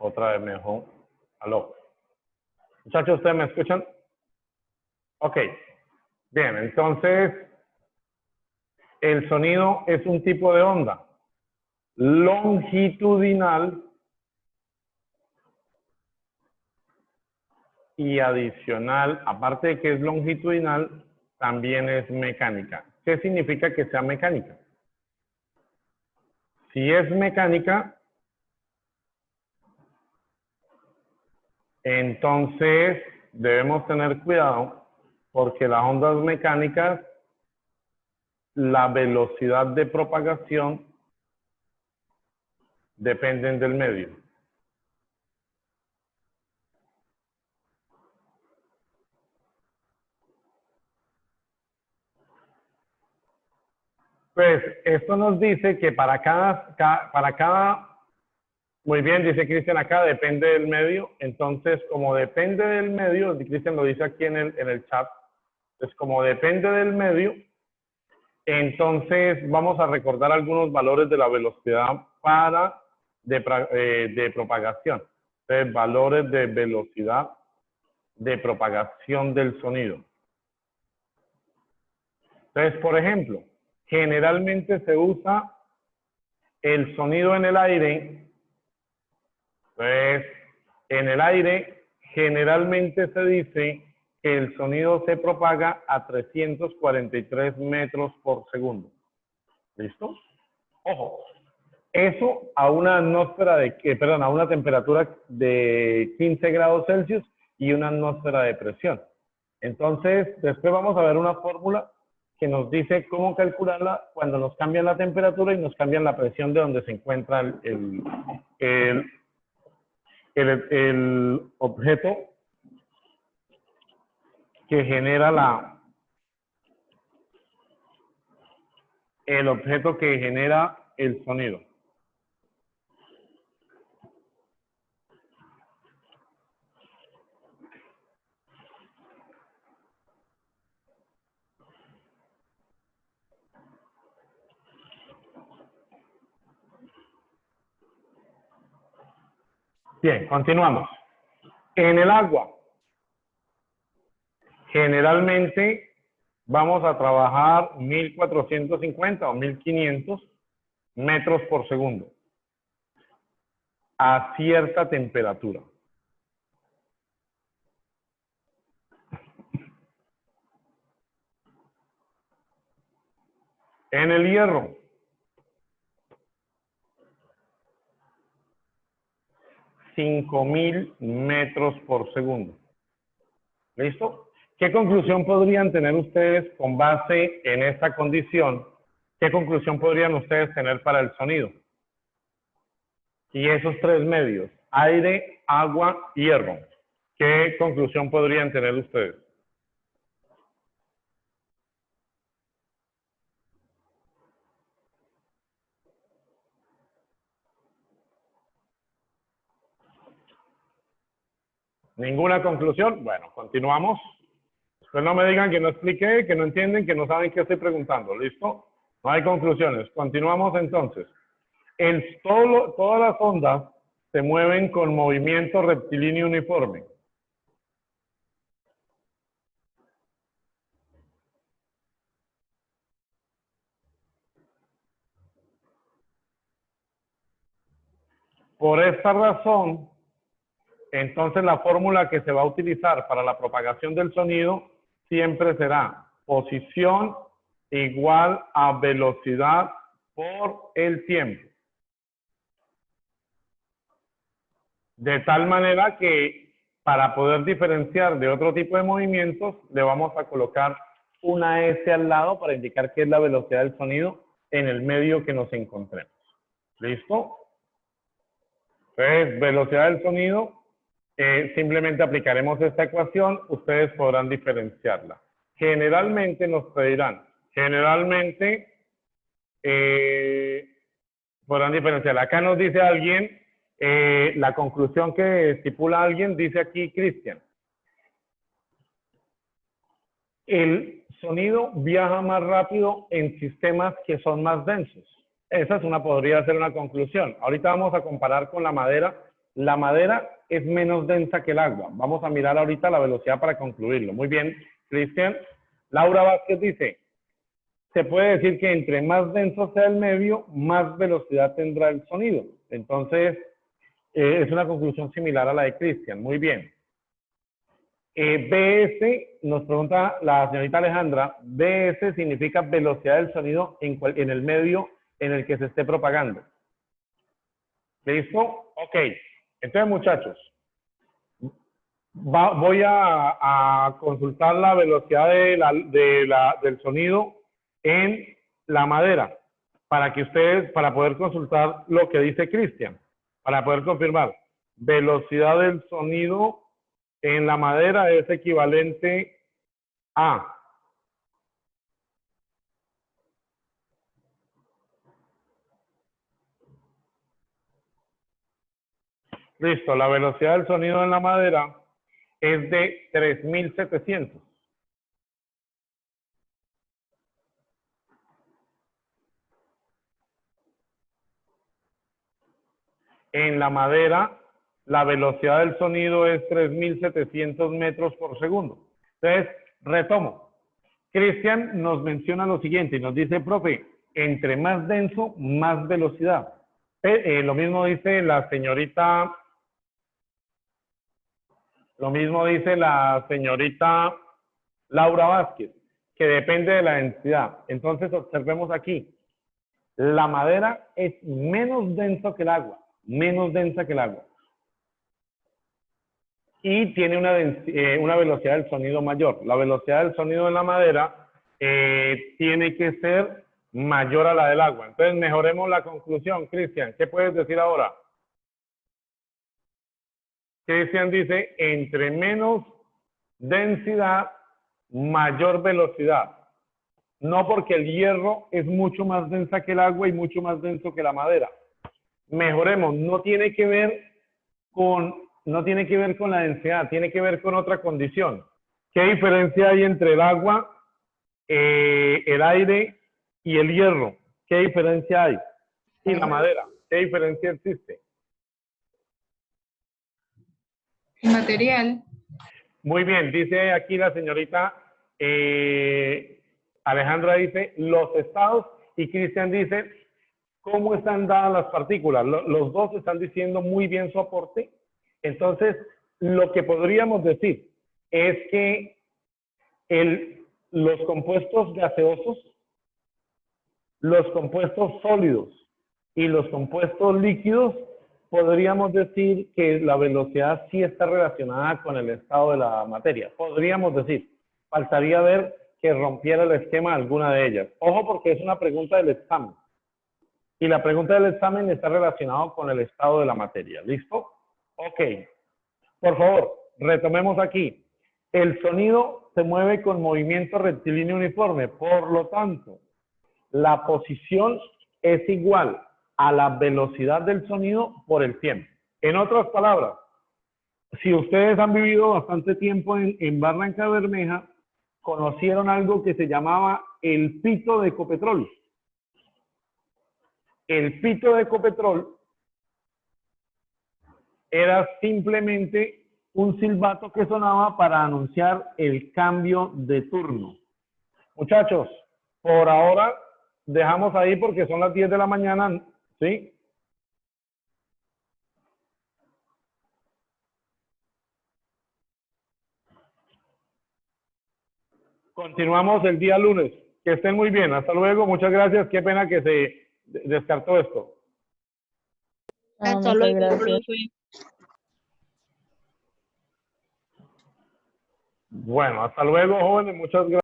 Otra vez mejor. Aló. Muchachos, ¿ustedes me escuchan? Ok. Bien, entonces, el sonido es un tipo de onda longitudinal y adicional, aparte de que es longitudinal, también es mecánica. ¿Qué significa que sea mecánica? Si es mecánica, entonces debemos tener cuidado porque las ondas mecánicas, la velocidad de propagación dependen del medio. Pues esto nos dice que para cada, muy bien, dice Cristian acá, depende del medio. Entonces, como depende del medio, Cristian lo dice aquí en el chat, pues como depende del medio, entonces vamos a recordar algunos valores de la velocidad de propagación. Entonces, valores de velocidad de propagación del sonido. Entonces, por ejemplo, generalmente se usa el sonido en el aire. Entonces, en el aire generalmente se dice que el sonido se propaga a 343 metros por segundo. ¿Listo? Ojo, eso a una atmósfera a una temperatura de 15 grados Celsius y una atmósfera de presión. Entonces, después vamos a ver una fórmula que nos dice cómo calcularla cuando nos cambian la temperatura y nos cambian la presión de donde se encuentra el objeto que genera el sonido. Bien, continuamos. En el agua, generalmente vamos a trabajar 1450 o 1500 metros por segundo a cierta temperatura. En el hierro, 5000 metros por segundo. ¿Listo? ¿Qué conclusión podrían tener ustedes con base en esta condición? ¿Qué conclusión podrían ustedes tener para el sonido? Y esos tres medios, aire, agua, hierro. ¿Qué conclusión podrían tener ustedes? ¿Ninguna conclusión? Bueno, continuamos. Después no me digan que no expliqué, que no entienden, que no saben qué estoy preguntando. ¿Listo? No hay conclusiones. Continuamos entonces. Todas las ondas se mueven con movimiento rectilíneo uniforme. Por esta razón, entonces la fórmula que se va a utilizar para la propagación del sonido siempre será posición igual a velocidad por el tiempo. De tal manera que para poder diferenciar de otro tipo de movimientos, le vamos a colocar una S al lado para indicar qué es la velocidad del sonido en el medio que nos encontremos. ¿Listo? Entonces, velocidad del sonido, simplemente aplicaremos esta ecuación, ustedes podrán diferenciarla. Generalmente nos pedirán, podrán diferenciarla. Acá nos dice alguien, la conclusión que estipula alguien, dice aquí Cristian. El sonido viaja más rápido en sistemas que son más densos. Esa podría ser una conclusión. Ahorita vamos a comparar con la madera la madera es menos densa que el agua. Vamos a mirar ahorita la velocidad para concluirlo. Muy bien, Cristian. Laura Vázquez dice, se puede decir que entre más denso sea el medio, más velocidad tendrá el sonido. Entonces, es una conclusión similar a la de Cristian. Muy bien. BS, nos pregunta la señorita Alejandra, BS significa velocidad del sonido en el medio en el que se esté propagando. ¿Listo? Ok. Entonces, muchachos, voy a consultar la velocidad del sonido en la madera para que ustedes, para poder consultar lo que dice Cristian, para poder confirmar. Velocidad del sonido en la madera es equivalente a listo, la velocidad del sonido en la madera es de 3700. En la madera, la velocidad del sonido es 3700 metros por segundo. Entonces, retomo. Cristian nos menciona lo siguiente y nos dice, profe, entre más denso, más velocidad. Lo mismo dice la señorita Laura Vázquez, que depende de la densidad. Entonces, observemos aquí. La madera es menos denso que el agua, menos densa que el agua. Y tiene una velocidad del sonido mayor. La velocidad del sonido en la madera tiene que ser mayor a la del agua. Entonces, mejoremos la conclusión. Cristian, ¿qué puedes decir ahora? Cristian dice, entre menos densidad, mayor velocidad. No porque el hierro es mucho más densa que el agua y mucho más denso que la madera. Mejoremos, no tiene que ver con la densidad, tiene que ver con otra condición. ¿Qué diferencia hay entre el agua, el aire y el hierro? ¿Qué diferencia hay? Y la madera, ¿qué diferencia existe? Material. Muy bien, dice aquí la señorita Alejandra, dice los estados, y Cristian dice cómo están dadas las partículas. Los dos están diciendo muy bien su aporte. Entonces, lo que podríamos decir es que los compuestos gaseosos, los compuestos sólidos y los compuestos líquidos, podríamos decir que la velocidad sí está relacionada con el estado de la materia. Podríamos decir, faltaría ver que rompiera el esquema alguna de ellas. Ojo, porque es una pregunta del examen. Y la pregunta del examen está relacionada con el estado de la materia. ¿Listo? Ok. Por favor, retomemos aquí. El sonido se mueve con movimiento rectilíneo uniforme. Por lo tanto, la posición es igual a la velocidad del sonido por el tiempo. En otras palabras, si ustedes han vivido bastante tiempo en Barranca Bermeja, conocieron algo que se llamaba el pito de Ecopetrol. El pito de Ecopetrol era simplemente un silbato que sonaba para anunciar el cambio de turno. Muchachos, por ahora dejamos ahí porque son las 10 de la mañana, ¿sí? Continuamos el día lunes. Que estén muy bien. Hasta luego. Muchas gracias. Qué pena que se descartó esto. Hasta luego, profe. Bueno, hasta luego, jóvenes. Muchas gracias.